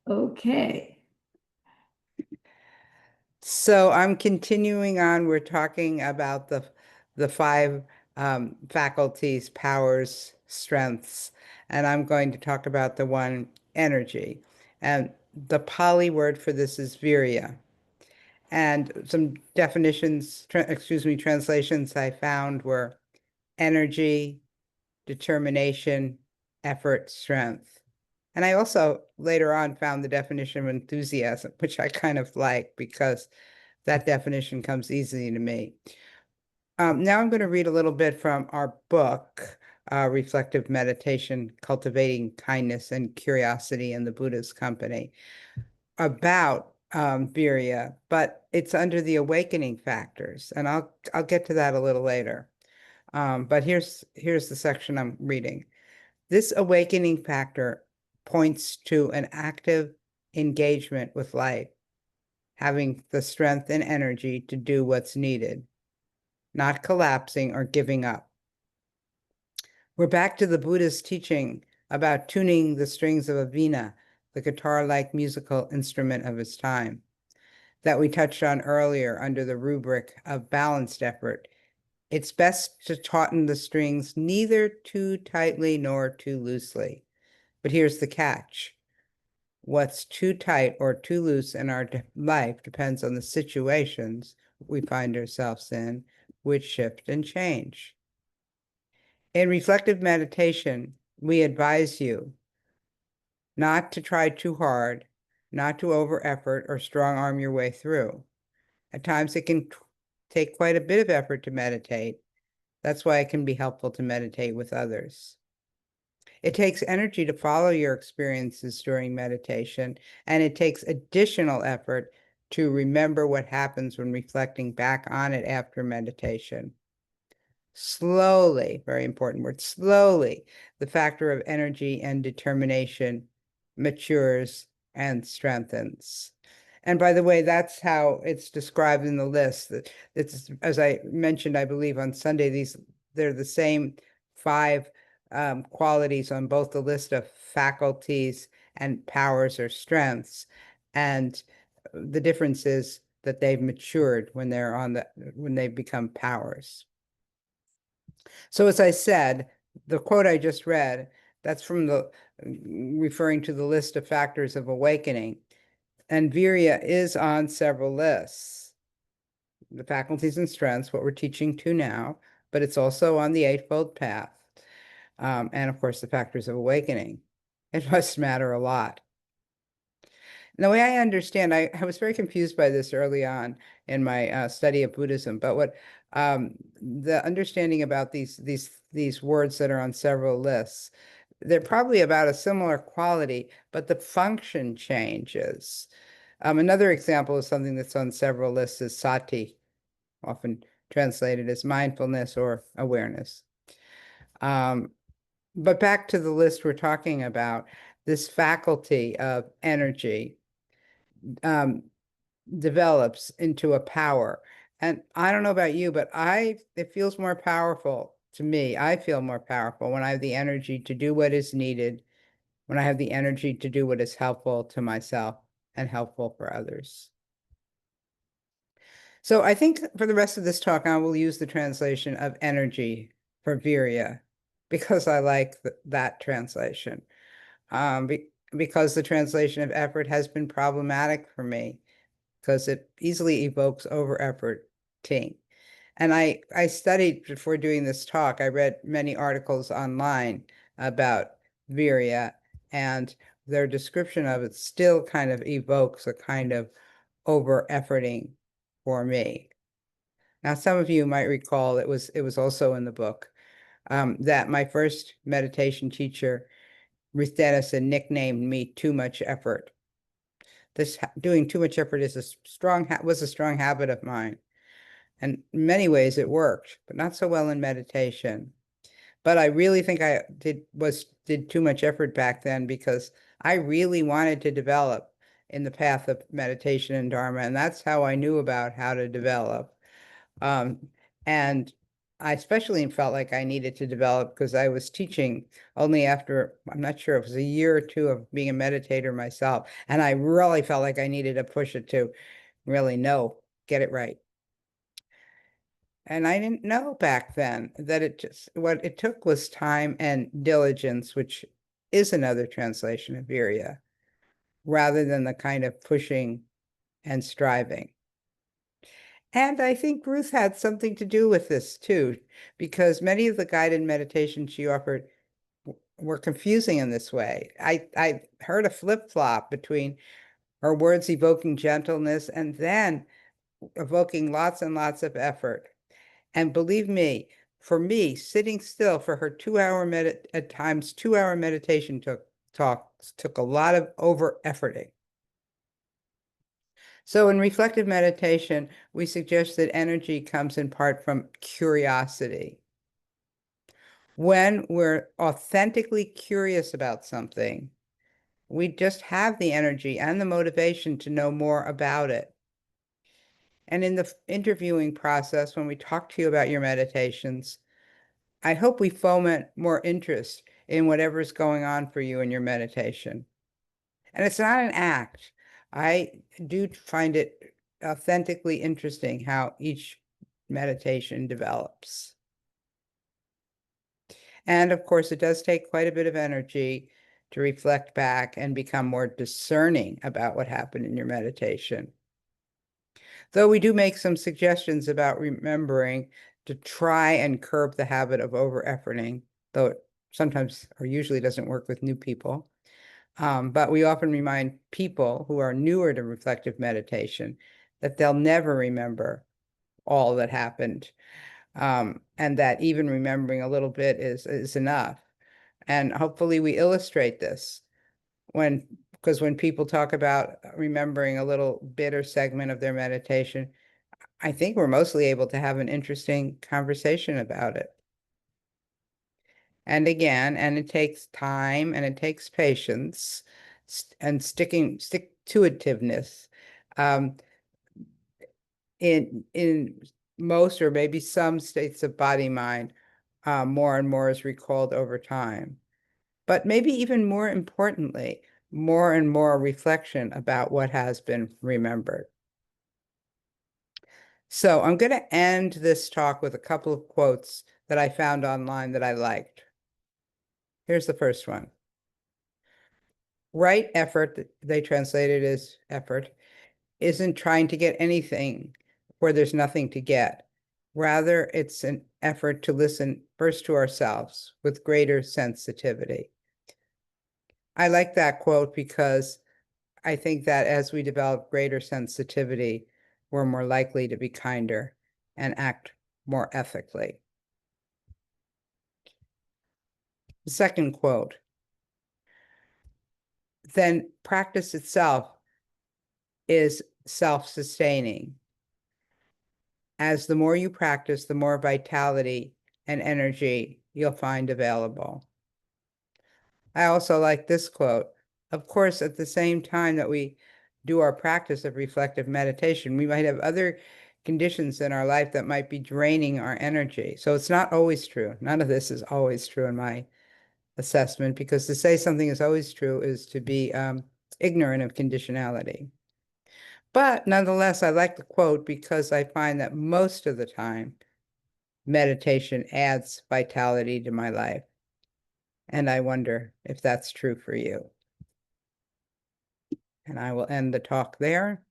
Okay. So I'm continuing on. We're talking about the five faculties, powers, strengths, and I'm going to talk about the one energy. And the Pali word for this is Virya. And some definitions, translations I found were energy, determination, effort, strength. And I also later on found the definition of enthusiasm, which I kind of like because that definition comes easily to me. Now I'm going to read a little bit from our book, Reflective Meditation, Cultivating Kindness and Curiosity in the Buddha's Company, about Virya, but it's under the awakening factors, and I'll get to that a little later. But here's the section I'm reading. This awakening factor points to an active engagement with life, having the strength and energy to do what's needed, not collapsing or giving up. We're back to the Buddhist teaching about tuning the strings of a vina, the guitar-like musical instrument of his time, that we touched on earlier under the rubric of balanced effort. It's best to tauten the strings neither too tightly nor too loosely. But here's the catch. What's too tight or too loose in our life depends on the situations we find ourselves in, which shift and change. In reflective meditation, we advise you not to try too hard, not to over effort or strong arm your way through. At times, it can take quite a bit of effort to meditate. That's why it can be helpful to meditate with others. It takes energy to follow your experiences during meditation, and it takes additional effort to remember what happens when reflecting back on it after meditation. Slowly, very important word, slowly, the factor of energy and determination matures and strengthens. And by the way, that's how it's described in the list. It's, as I mentioned, I believe on Sunday, they're the same five qualities on both the list of faculties and powers or strengths. And the difference is that they've matured when when they've become powers. So as I said, the quote I just read, that's from referring to the list of factors of awakening. And Virya is on several lists. The faculties and strengths, what we're teaching to now, but it's also on the Eightfold Path. And of course, the factors of awakening. It must matter a lot. And the way I understand, I was very confused by this early on in my study of Buddhism, but what the understanding about these words that are on several lists, they're probably about a similar quality, but the function changes. Another example of something that's on several lists is sati, often translated as mindfulness or awareness. Um, but back to the list we're talking about, this faculty of energy um, develops into a power. And I don't know about you, but it feels more powerful to me. I feel more powerful when I have the energy to do what is needed, when I have the energy to do what is helpful to myself and helpful for others. So I think for the rest of this talk, I will use the translation of energy for Virya because I like that translation. Because the translation of effort has been problematic for me because it easily evokes over efforting. And I studied before doing this talk. I read many articles online about Virya, and their description of it still kind of evokes a kind of over efforting for me. Now, some of you might recall it was also in the book that my first meditation teacher, Ruth Dennison, nicknamed me Too Much Effort. This doing too much effort is was a strong habit of mine. And in many ways it worked, but not so well in meditation. But I really think I did too much effort back then because I really wanted to develop in the path of meditation and Dharma, and that's how I knew about how to develop. And I especially felt like I needed to develop because I was teaching only after, I'm not sure, it was a year or two of being a meditator myself. And I really felt like I needed to push it to really know, get it right. And I didn't know back then that what it took was time and diligence, which is another translation of Virya, rather than the kind of pushing and striving. And I think Ruth had something to do with this too, because many of the guided meditations she offered were confusing in this way. I heard a flip-flop between her words evoking gentleness and then evoking lots and lots of effort. And believe me, for me, sitting still for her 2 hour at times 2 hour meditation talks took a lot of over efforting. So in reflective meditation, we suggest that energy comes in part from curiosity. When we're authentically curious about something, we just have the energy and the motivation to know more about it. And in the interviewing process, when we talk to you about your meditations, I hope we foment more interest in whatever's going on for you in your meditation. And it's not an act. I do find it authentically interesting how each meditation develops. And of course, it does take quite a bit of energy to reflect back and become more discerning about what happened in your meditation. Though we do make some suggestions about remembering to try and curb the habit of over-efforting, though it sometimes or usually doesn't work with new people. But we often remind people who are newer to reflective meditation that they'll never remember all that happened, and that even remembering a little bit is enough. And hopefully we illustrate this because when people talk about remembering a little bit or segment of their meditation, I think we're mostly able to have an interesting conversation about it. And again, and it takes time and it takes patience and stick-to-itiveness. Um, in most or maybe some states of body mind, more and more is recalled over time. But maybe even more importantly, more and more reflection about what has been remembered. So I'm going to end this talk with a couple of quotes that I found online that I liked. Here's the first one. Right effort, they translated as effort, isn't trying to get anything where there's nothing to get. Rather, it's an effort to listen first to ourselves with greater sensitivity. I like that quote because I think that as we develop greater sensitivity, we're more likely to be kinder and act more ethically. The second quote, then practice itself is self-sustaining. As the more you practice, the more vitality and energy you'll find available. I also like this quote. Of course, at the same time that we do our practice of reflective meditation, we might have other conditions in our life that might be draining our energy. So it's not always true. None of this is always true in my assessment, because to say something is always true is to be ignorant of conditionality. But nonetheless, I like the quote because I find that most of the time, meditation adds vitality to my life. And I wonder if that's true for you. And I will end the talk there.